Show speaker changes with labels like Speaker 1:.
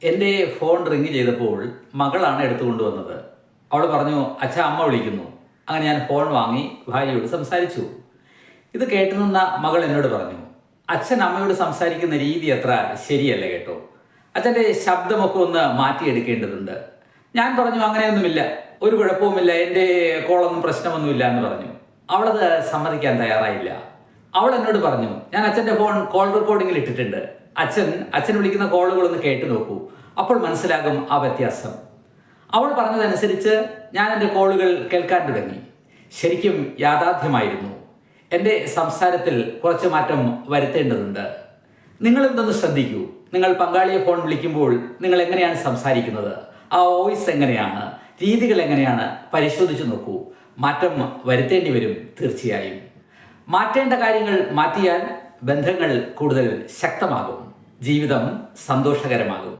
Speaker 1: എൻ്റെ phone ring ചെയ്തപ്പോൾ മകളാണ് എടുത്തുകൊണ്ടുവന്നത്. അവൾ പറഞ്ഞു, അച്ഛാ അമ്മ വിളിക്കുന്നു. അങ്ങനെ ഞാൻ ഫോൺ വാങ്ങി ഭാര്യയോട് സംസാരിച്ചു. ഇത് കേട്ടുനിന്ന മകൾ എന്നോട് പറഞ്ഞു, അച്ഛൻ അമ്മയോട് സംസാരിക്കുന്ന രീതി അത്ര ശരിയല്ല കേട്ടോ, അച്ഛൻ്റെ ശബ്ദമൊക്കെ ഒന്ന് മാറ്റിയെടുക്കേണ്ടതുണ്ട്. ഞാൻ പറഞ്ഞു, അങ്ങനെയൊന്നുമില്ല, ഒരു കുഴപ്പവുമില്ല, എൻ്റെ കോളൊന്നും പ്രശ്നമൊന്നുമില്ല എന്ന് പറഞ്ഞു. അവളത് സമ്മതിക്കാൻ തയ്യാറായില്ല. അവൾ എന്നോട് പറഞ്ഞു, ഞാൻ അച്ഛൻ്റെ ഫോൺ കോൾ റെക്കോർഡിങ്ങിൽ ഇട്ടിട്ടുണ്ട്, അച്ഛൻ വിളിക്കുന്ന കോളുകളൊന്ന് കേട്ടു നോക്കൂ, അപ്പോൾ മനസ്സിലാകും ആ വ്യത്യാസം. അവൾ പറഞ്ഞതനുസരിച്ച് ഞാൻ എൻ്റെ കോളുകൾ കേൾക്കാൻ തുടങ്ങി. ശരിക്കും യാഥാർത്ഥ്യമായിരുന്നു. എൻ്റെ സംസാരത്തിൽ കുറച്ച് മാറ്റം വരുത്തേണ്ടതുണ്ട്. നിങ്ങളിതൊന്ന് ശ്രദ്ധിക്കൂ. നിങ്ങൾ പങ്കാളിയെ ഫോൺ വിളിക്കുമ്പോൾ നിങ്ങൾ എങ്ങനെയാണ് സംസാരിക്കുന്നത്, ആ വോയിസ് എങ്ങനെയാണ്, രീതികൾ എങ്ങനെയാണ്, പരിശോധിച്ച് നോക്കൂ. മാറ്റം വരുത്തേണ്ടി വരും തീർച്ചയായും. മാറ്റേണ്ട കാര്യങ്ങൾ മാറ്റിയാൽ ബന്ധങ്ങൾ കൂടുതൽ ശക്തമാകും, ജീവിതം സന്തോഷകരമാകും.